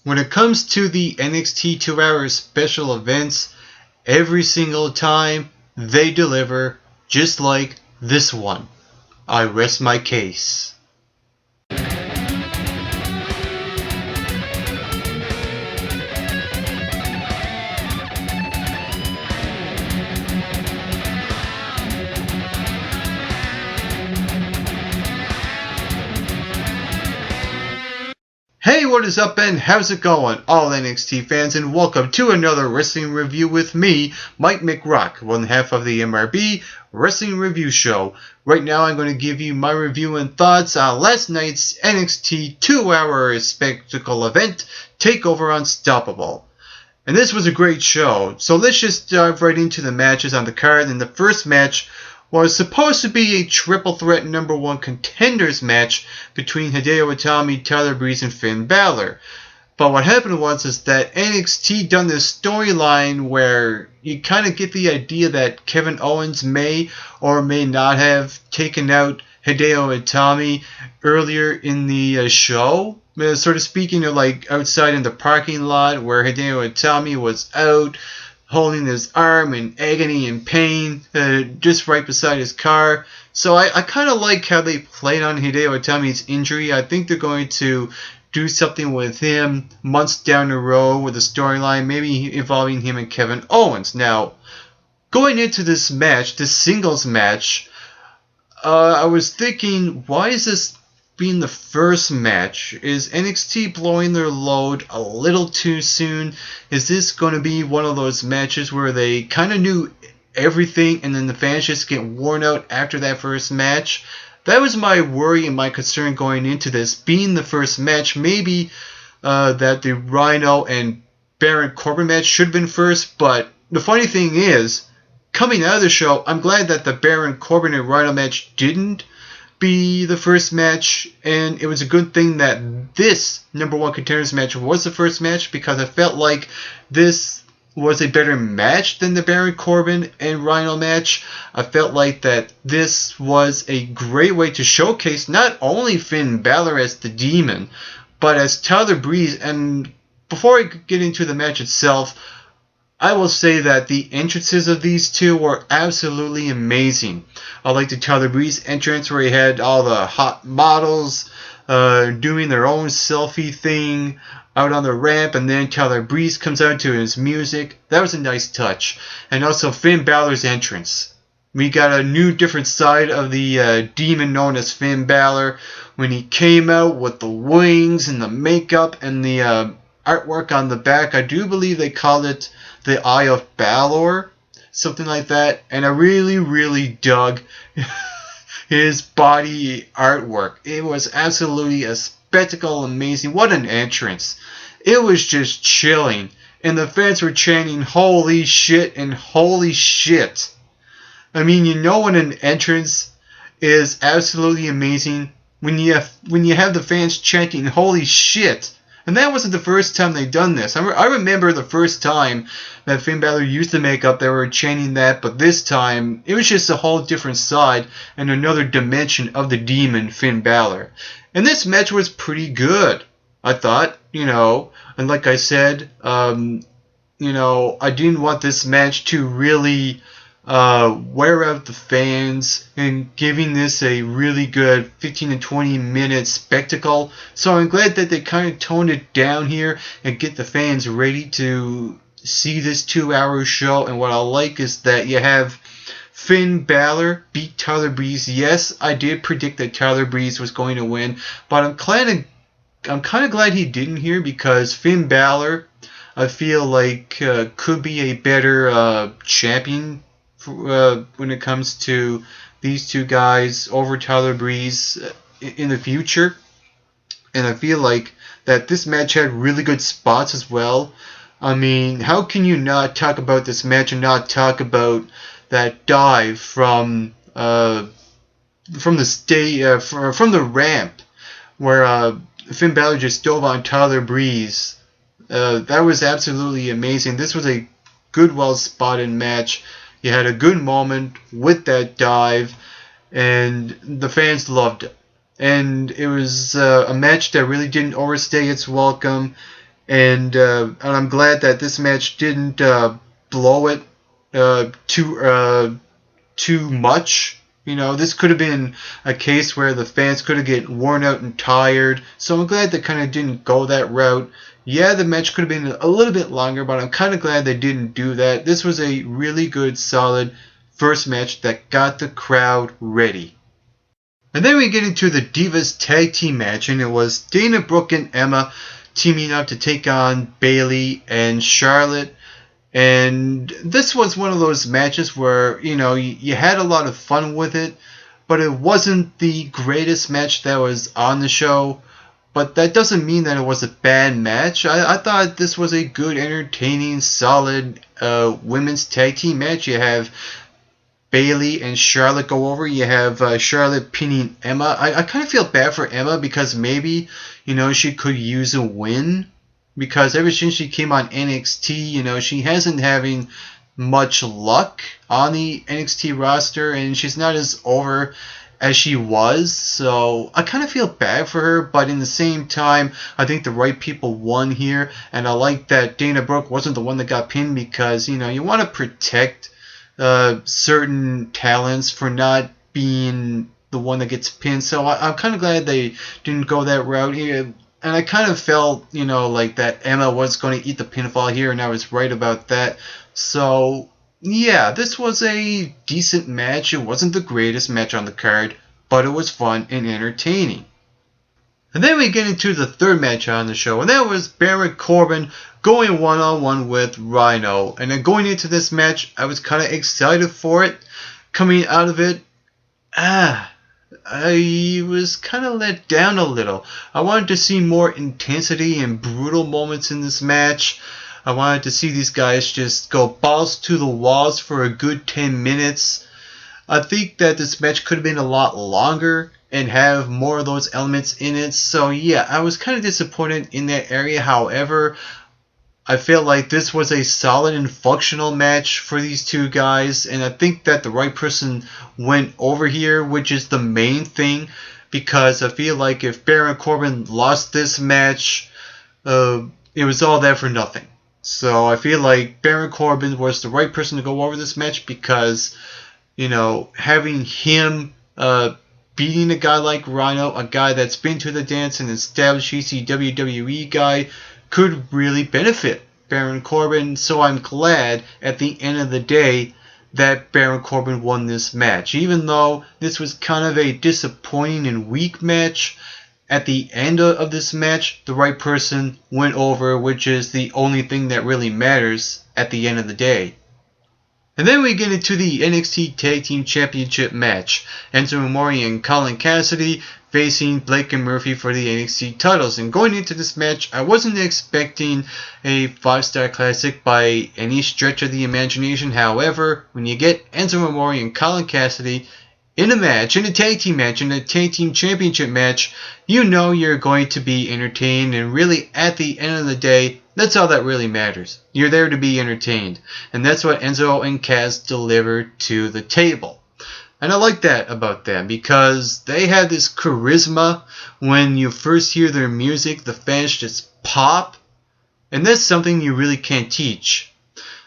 When it comes to the NXT 2-hour special events, every single time they deliver, just like this one. I rest my case. Hey, what is up, and how's it going, all NXT fans, and welcome to another wrestling review with me, Mike McRock, one half of the MRB Wrestling Review Show. Right now, I'm going to give you my review and thoughts on last night's NXT 2-hour spectacle event, TakeOver Unstoppable. And this was a great show, so let's just dive right into the matches on the card. And the first match was supposed to be a triple threat number one contenders match between Hideo Itami, Tyler Breeze, and Finn Balor. But what happened is that NXT done this storyline where you kind of get the idea that Kevin Owens may or may not have taken out Hideo Itami earlier in the show. Sort of speaking, like outside in the parking lot where Hideo Itami was out holding his arm in agony and pain, just right beside his car. So I kind of like how they played on Hideo Itami's injury. I think they're going to do something with him months down the road with a storyline, maybe involving him and Kevin Owens. Now, going into this match, this singles match, I was thinking, why is this being the first match? Is NXT blowing their load a little too soon? Is this going to be one of those matches where they kind of knew everything and then the fans just get worn out after that first match? That was my worry and my concern going into this, being the first match. Maybe that the Rhyno and Baron Corbin match should have been first, but the funny thing is, coming out of the show, I'm glad that the Baron Corbin and Rhyno match didn't be the first match, and it was a good thing that this number one contenders match was the first match, because I felt like this was a better match than the Baron Corbin and Rhyno match. I felt like that this was a great way to showcase not only Finn Balor as the Demon, but as Tyler Breeze. And before I get into the match itself, I will say that the entrances of these two were absolutely amazing. I like the Tyler Breeze entrance where he had all the hot models doing their own selfie thing out on the ramp, and then Tyler Breeze comes out to his music. That was a nice touch. And also Finn Balor's entrance. We got a new different side of the demon known as Finn Balor when he came out with the wings and the makeup and the artwork on the back. I do believe they called it the Eye of Balor, something like that. And I really dug his body artwork. It was absolutely a spectacle, amazing. What an entrance. It was just chilling. And the fans were chanting, "Holy shit," and "Holy shit." I mean, you know when an entrance is absolutely amazing when you have the fans chanting, "Holy shit." And that wasn't the first time they'd done this. I remember the first time that Finn Balor used the makeup, they were chanting that, but this time, it was just a whole different side and another dimension of the demon, Finn Balor. And this match was pretty good, I thought, and like I said, I didn't want this match to really wear out the fans and giving this a really good 15 to 20 minute spectacle. So I'm glad that they kind of toned it down here and get the fans ready to see this 2-hour show. And what I like is that you have Finn Balor beat Tyler Breeze. Yes, I did predict that Tyler Breeze was going to win, but I'm kind of glad he didn't here, because Finn Balor, I feel like could be a better champion when it comes to these two guys over Tyler Breeze in the future. And I feel like that this match had really good spots as well. I mean, how can you not talk about this match and not talk about that dive from the ramp where Finn Balor just dove on Tyler Breeze? That was absolutely amazing. This was a good, well-spotted match. You had a good moment with that dive, and the fans loved it. And it was a match that really didn't overstay its welcome. and I'm glad that this match didn't blow it too much. You know, this could have been a case where the fans could have get worn out and tired. So I'm glad they kind of didn't go that route. Yeah, the match could have been a little bit longer, but I'm kind of glad they didn't do that. This was a really good, solid first match that got the crowd ready. And then we get into the Divas Tag Team match, and it was Dana Brooke and Emma teaming up to take on Bayley and Charlotte. And this was one of those matches where, you know, you had a lot of fun with it, but it wasn't the greatest match that was on the show. But that doesn't mean that it was a bad match. I thought this was a good, entertaining, solid women's tag team match. You have Bayley and Charlotte go over. You have Charlotte pinning Emma. I kind of feel bad for Emma because maybe, you know, she could use a win. Because ever since she came on NXT, you know, she hasn't having much luck on the NXT roster, and she's not as over as she was. So I kind of feel bad for her, but in the same time, I think the right people won here, and I like that Dana Brooke wasn't the one that got pinned because, you know, you want to protect certain talents for not being the one that gets pinned. So I'm kind of glad they didn't go that route here. And I kind of felt, you know, like that Emma was going to eat the pinfall here, and I was right about that. So, yeah, this was a decent match. It wasn't the greatest match on the card, but it was fun and entertaining. And then we get into the third match on the show, and that was Baron Corbin going one-on-one with Rhyno. And then going into this match, I was kind of excited for it. Coming out of it, I was kind of let down a little. I wanted to see more intensity and brutal moments in this match. I wanted to see these guys just go balls to the walls for a good 10 minutes. I think that this match could have been a lot longer and have more of those elements in it. So yeah, I was kind of disappointed in that area. However, I feel like this was a solid and functional match for these two guys, and I think that the right person went over here, which is the main thing, because I feel like if Baron Corbin lost this match, it was all that for nothing. So I feel like Baron Corbin was the right person to go over this match because, you know, having him beating a guy like Rhyno, a guy that's been to the dance, an established ECW WWE guy, could really benefit Baron Corbin. So I'm glad at the end of the day that Baron Corbin won this match. Even though this was kind of a disappointing and weak match, at the end of this match, the right person went over, which is the only thing that really matters at the end of the day. And then we get into the NXT Tag Team Championship match. Enzo Amore and Colin Cassidy facing Blake and Murphy for the NXT titles. And going into this match, I wasn't expecting a 5-star classic by any stretch of the imagination. However, when you get Enzo Amore and Colin Cassidy in a match, in a tag team match, in a tag team championship match, you know you're going to be entertained, and really at the end of the day, that's all that really matters. You're there to be entertained, and that's what Enzo and Kaz delivered to the table. And I like that about them because they have this charisma. When you first hear their music, the fans just pop, and that's something you really can't teach.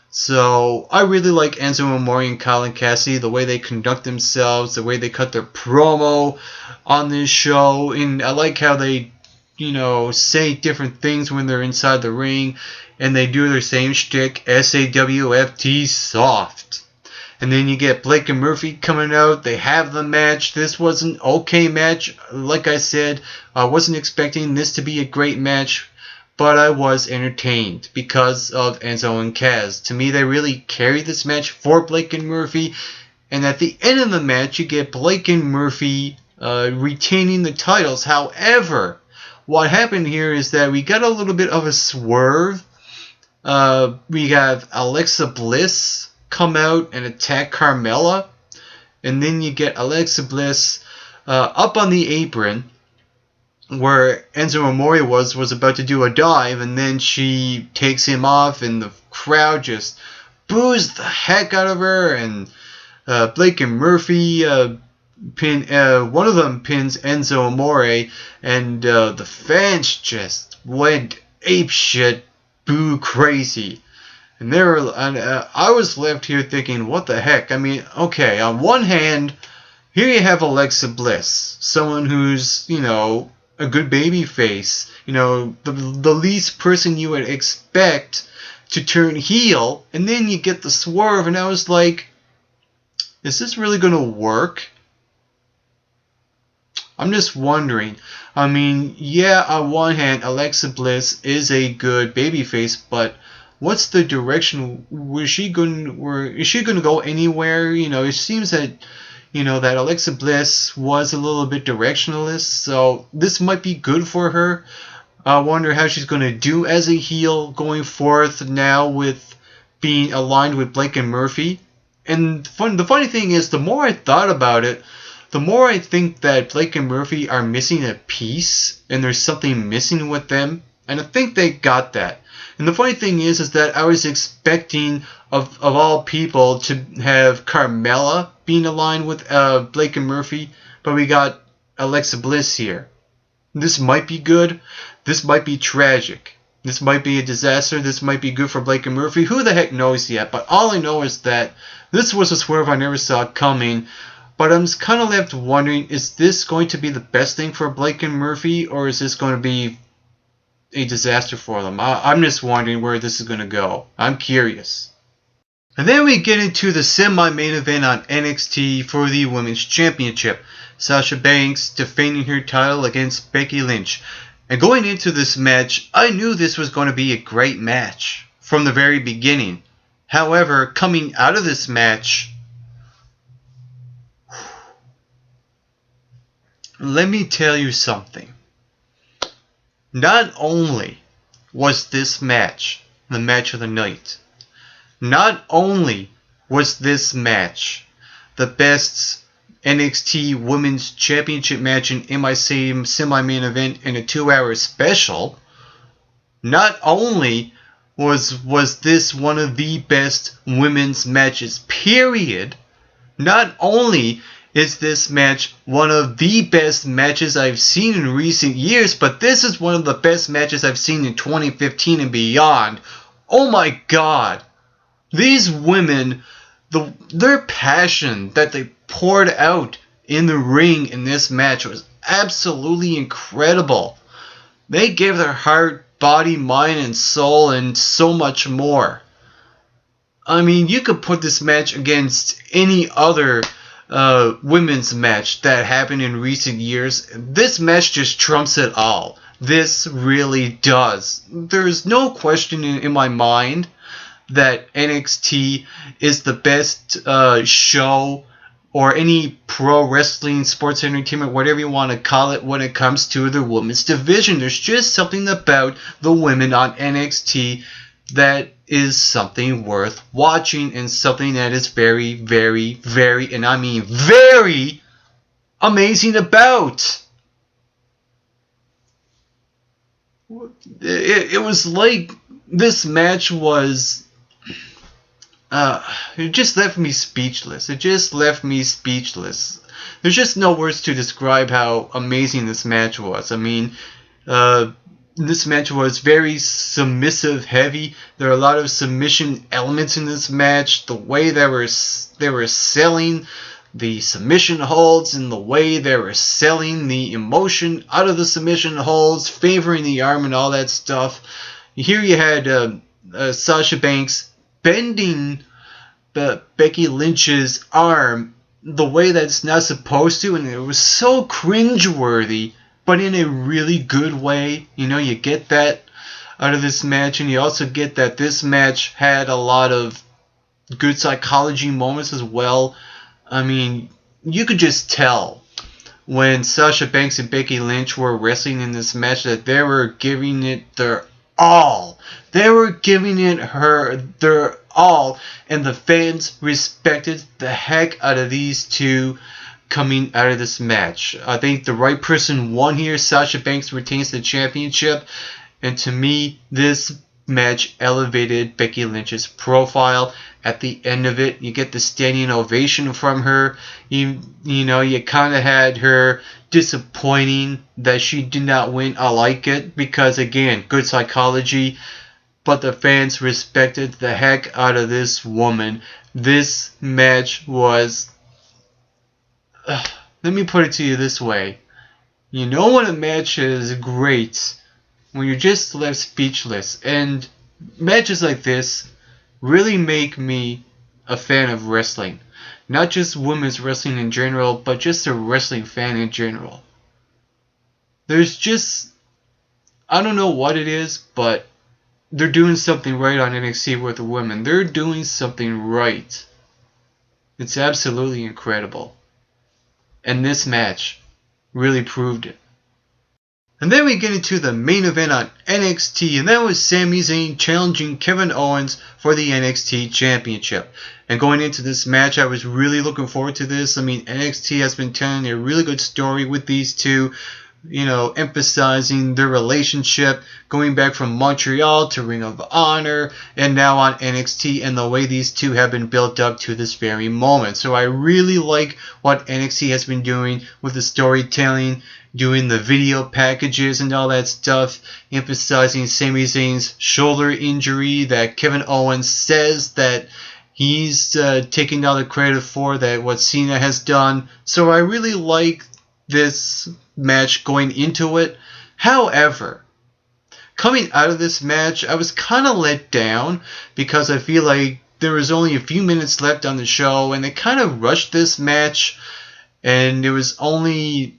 So I really like Enzo Amore and Colin Cassidy, the way they conduct themselves, the way they cut their promo on this show, and I like how they, you know, say different things when they're inside the ring, and they do their same shtick, SAWFT soft. And then you get Blake and Murphy coming out. They have the match. This was an okay match. Like I said, I wasn't expecting this to be a great match, but I was entertained because of Enzo and Kaz. To me, they really carried this match for Blake and Murphy. And at the end of the match, you get Blake and Murphy retaining the titles. However, what happened here is that we got a little bit of a swerve. We have Alexa Bliss come out and attack Carmella. And then you get Alexa Bliss up on the apron where Enzo Amore was about to do a dive, and then she takes him off, and the crowd just boos the heck out of her, and Blake and Murphy one of them pins Enzo Amore, and the fans just went ape shit, boo crazy. And I was left here thinking, what the heck? I mean, okay, on one hand, here you have Alexa Bliss, someone who's, a good baby face. The least person you would expect to turn heel, and then you get the swerve, and I was like, is this really going to work? I'm just wondering. I mean, yeah, on one hand, Alexa Bliss is a good babyface, but what's the direction? Is she going to go anywhere? It seems that that Alexa Bliss was a little bit directionless, so this might be good for her. I wonder how she's going to do as a heel going forth now with being aligned with Blake and Murphy. And the funny thing is, the more I thought about it, the more I think that Blake and Murphy are missing a piece, and there's something missing with them, and I think they got that. And the funny thing is that I was expecting of all people to have Carmella being aligned with Blake and Murphy, but we got Alexa Bliss here. This might be good. This might be tragic. This might be a disaster. This might be good for Blake and Murphy. Who the heck knows yet? But all I know is that this was a swerve I never saw coming. But I'm kind of left wondering, is this going to be the best thing for Blake and Murphy, or is this going to be a disaster for them? I'm just wondering where this is going to go. I'm curious. And then we get into the semi-main event on NXT for the Women's Championship. Sasha Banks defending her title against Becky Lynch. And going into this match, I knew this was going to be a great match from the very beginning. However, coming out of this match, let me tell you something. Not only was this match the match of the night, not only was this match the best NXT Women's Championship match in my same semi-main event in a 2-hour special, not only was this one of the best women's matches, period, not only is this match one of the best matches I've seen in recent years, but this is one of the best matches I've seen in 2015 and beyond. Oh my god. These women, their passion that they poured out in the ring in this match was absolutely incredible. They gave their heart, body, mind, and soul, and so much more. I mean, you could put this match against any other women's match that happened in recent years. This match just trumps it all. This really does. There's no question in my mind that NXT is the best show or any pro wrestling, sports entertainment, whatever you want to call it, when it comes to the women's division. There's just something about the women on NXT that is something worth watching, and something that is very, very, very, and I mean very amazing about. It was like this match was it just left me speechless. It just left me speechless. There's just no words to describe how amazing this match was. I mean, this match was very submissive heavy. There are a lot of submission elements in this match. The way they were selling the submission holds, and the way they were selling the emotion out of the submission holds, favoring the arm and all that stuff. Here you had Sasha Banks bending Becky Lynch's arm the way that's not supposed to, and it was so cringeworthy, but in a really good way. You get that out of this match, and you also get that this match had a lot of good psychology moments as well. I mean, you could just tell when Sasha Banks and Becky Lynch were wrestling in this match that they were giving it their all. They were giving it their all, and the fans respected the heck out of these two coming out of this match. I think the right person won here. Sasha Banks retains the championship, and to me, this match elevated Becky Lynch's profile. At the end of it, you get the standing ovation from her. You kind of had her disappointing that she did not win. I like it because, again, good psychology. But the fans respected the heck out of this woman. This match was... let me put it to you this way. You know when a match is great, when you're just left speechless. And matches like this really make me a fan of wrestling. Not just women's wrestling in general, but just a wrestling fan in general. There's just... I don't know what it is, but they're doing something right on NXT with the women. They're doing something right. It's absolutely incredible. And this match really proved it. And then we get into the main event on NXT, and that was Sami Zayn challenging Kevin Owens for the NXT Championship. And going into this match, I was really looking forward to this. I mean, NXT has been telling a really good story with these two, emphasizing their relationship, going back from Montreal to Ring of Honor, and now on NXT, and the way these two have been built up to this very moment. So I really like what NXT has been doing with the storytelling, doing the video packages and all that stuff, emphasizing Sami Zayn's shoulder injury that Kevin Owens says that he's taking all the credit for, that what Cena has done. So I really like this match going into it. However, coming out of this match, I was kind of let down because I feel like there was only a few minutes left on the show and they kind of rushed this match. And it was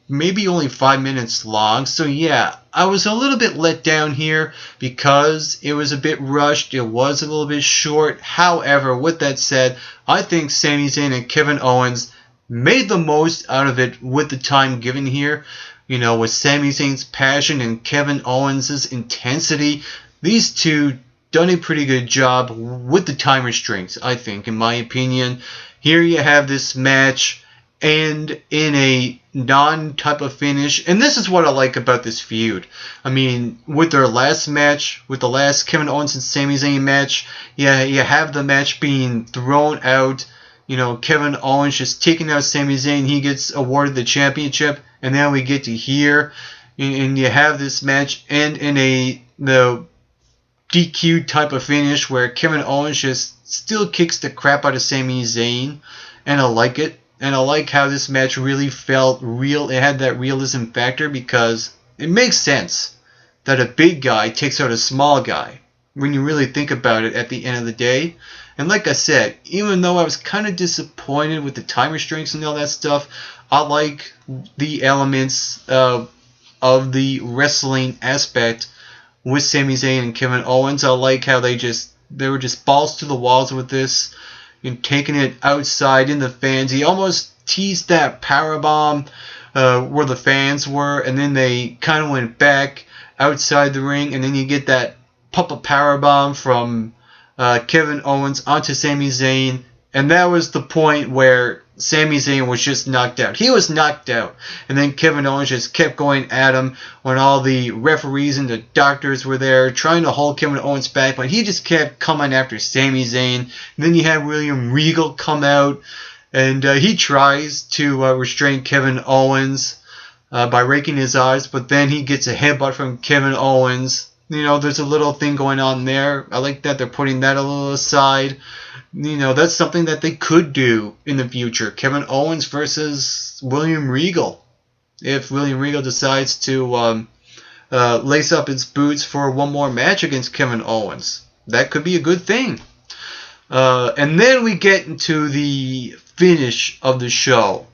maybe only 5 minutes long. So yeah, I was a little bit let down here because it was a bit rushed. It was a little bit short. However, with that said, I think Sami Zayn and Kevin Owens made the most out of it with the time given here. With Sami Zayn's passion and Kevin Owens' intensity, these two done a pretty good job with the time restraints, I think, in my opinion. Here you have this match, and in a non-type of finish. And this is what I like about this feud. I mean, with their last match, with the last Kevin Owens and Sami Zayn match, yeah, you have the match being thrown out. Kevin Owens just taking out Sami Zayn. He gets awarded the championship. And then we get to here. And you have this match end in the DQ type of finish where Kevin Owens just still kicks the crap out of Sami Zayn. And I like it. And I like how this match really felt real. It had that realism factor because it makes sense that a big guy takes out a small guy when you really think about it at the end of the day. And like I said, even though I was kind of disappointed with the time restraints and all that stuff, I like the elements of the wrestling aspect with Sami Zayn and Kevin Owens. I like how they were just balls to the walls with this. And taking it outside in the fans. He almost teased that powerbomb where the fans were, and then they kind of went back outside the ring, and then you get that pop-up powerbomb from Kevin Owens onto Sami Zayn, and that was the point where Sami Zayn was just knocked out. He was knocked out. And then Kevin Owens just kept going at him when all the referees and the doctors were there trying to hold Kevin Owens back, but he just kept coming after Sami Zayn. And then you have William Regal come out, and he tries to restrain Kevin Owens by raking his eyes, but then he gets a headbutt from Kevin Owens. There's a little thing going on there. I like that they're putting that a little aside. That's something that they could do in the future. Kevin Owens versus William Regal. If William Regal decides to lace up his boots for one more match against Kevin Owens. That could be a good thing. And then we get into the finish of the show,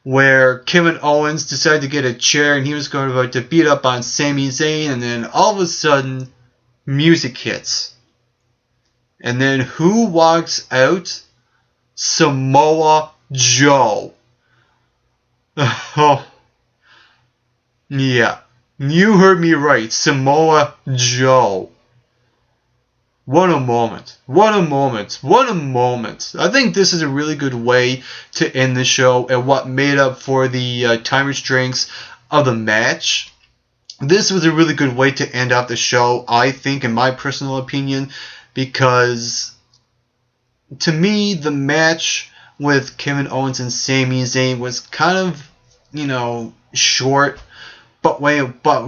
where Kevin Owens decided to get a chair and he was going to beat up on Sami Zayn, and then all of a sudden, music hits. And then who walks out? Samoa Joe. Oh, yeah. You heard me right. Samoa Joe. What a moment. What a moment. What a moment. I think this is a really good way to end the show and what made up for the time restraints of the match. This was a really good way to end off the show, I think, in my personal opinion, because to me, the match with Kevin Owens and Sami Zayn was kind of, short. But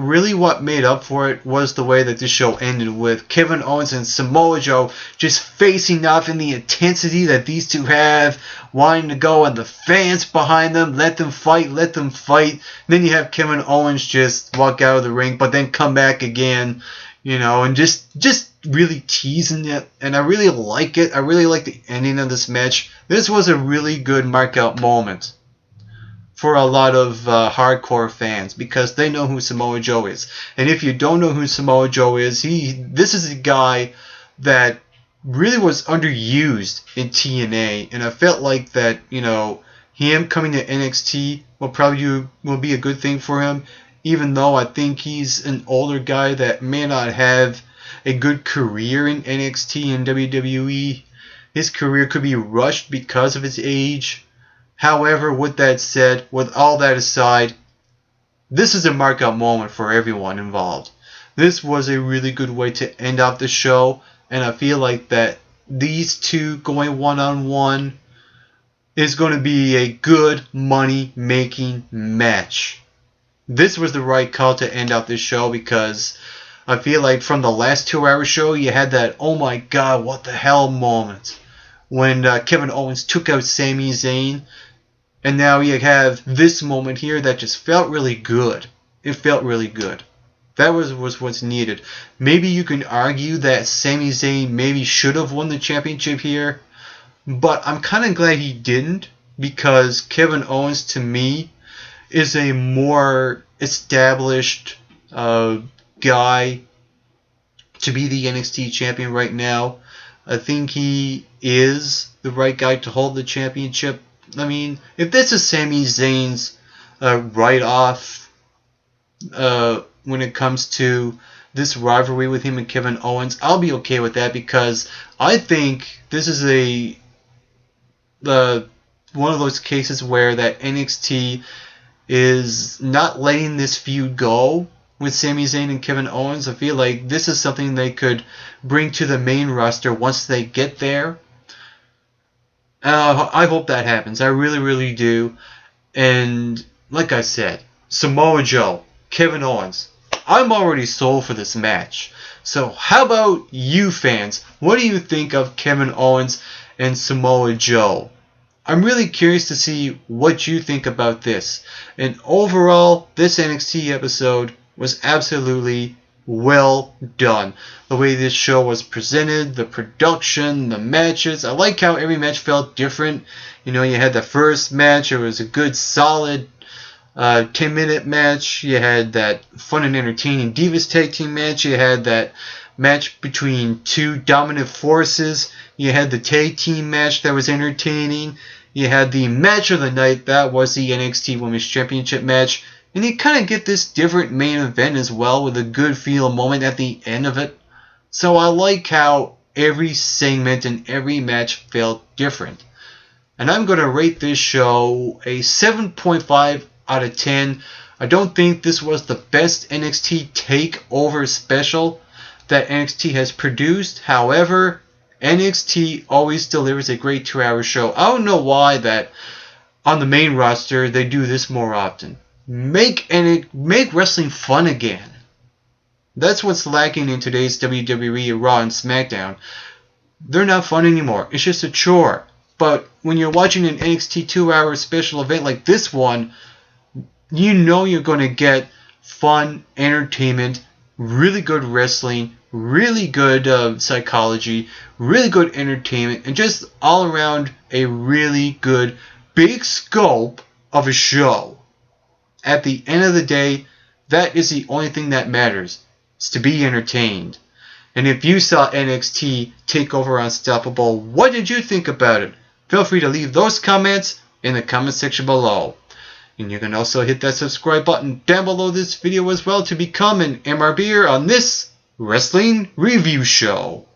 really what made up for it was the way that this show ended with Kevin Owens and Samoa Joe just facing off in the intensity that these two have, wanting to go, and the fans behind them, let them fight, let them fight. And then you have Kevin Owens just walk out of the ring, but then come back again, and just really teasing it. And I really like it. I really like the ending of this match. This was a really good mark-out moment for a lot of hardcore fans, because they know who Samoa Joe is. And if you don't know who Samoa Joe is, this is a guy that really was underused in TNA, and I felt like that, him coming to NXT will be a good thing for him, even though I think he's an older guy that may not have a good career in NXT and WWE. His career could be rushed because of his age. However, with that said, with all that aside, this is a mark-out moment for everyone involved. This was a really good way to end off the show, and I feel like that these two going one-on-one is going to be a good money-making match. This was the right call to end out this show, because I feel like from the last 2-hour show, you had that, oh my god, what the hell moment when Kevin Owens took out Sami Zayn. And now you have this moment here that just felt really good. It felt really good. That was what's needed. Maybe you can argue that Sami Zayn maybe should have won the championship here, but I'm kind of glad he didn't, because Kevin Owens, to me, is a more established guy to be the NXT champion right now. I think he is the right guy to hold the championship. I mean, if this is Sami Zayn's write-off when it comes to this rivalry with him and Kevin Owens, I'll be okay with that, because I think this is one of those cases where that NXT is not letting this feud go with Sami Zayn and Kevin Owens. I feel like this is something they could bring to the main roster once they get there. I hope that happens. I really, really do. And like I said, Samoa Joe, Kevin Owens, I'm already sold for this match. So how about you fans? What do you think of Kevin Owens and Samoa Joe? I'm really curious to see what you think about this. And overall, this NXT episode was absolutely well done. The way this show was presented, the production, the matches. I like how every match felt different. You had the first match. It was a good, solid 10-minute match. You had that fun and entertaining Divas Tag Team match. You had that match between two dominant forces. You had the tag team match that was entertaining. You had the match of the night. That was the NXT Women's Championship match. And you kind of get this different main event as well, with a good feel moment at the end of it. So I like how every segment and every match felt different. And I'm going to rate this show a 7.5 out of 10. I don't think this was the best NXT TakeOver special that NXT has produced. However, NXT always delivers a great 2-hour show. I don't know why that on the main roster they do this more often. Make wrestling fun again. That's what's lacking in today's WWE Raw and SmackDown. They're not fun anymore. It's just a chore. But when you're watching an NXT 2-hour special event like this one, you know you're going to get fun, entertainment, really good wrestling, really good psychology, really good entertainment, and just all around a really good big scope of a show. At the end of the day, that is the only thing that matters. It's to be entertained. And if you saw NXT TakeOver Unstoppable, what did you think about it? Feel free to leave those comments in the comment section below. And you can also hit that subscribe button down below this video as well to become an MRBer on this wrestling review show.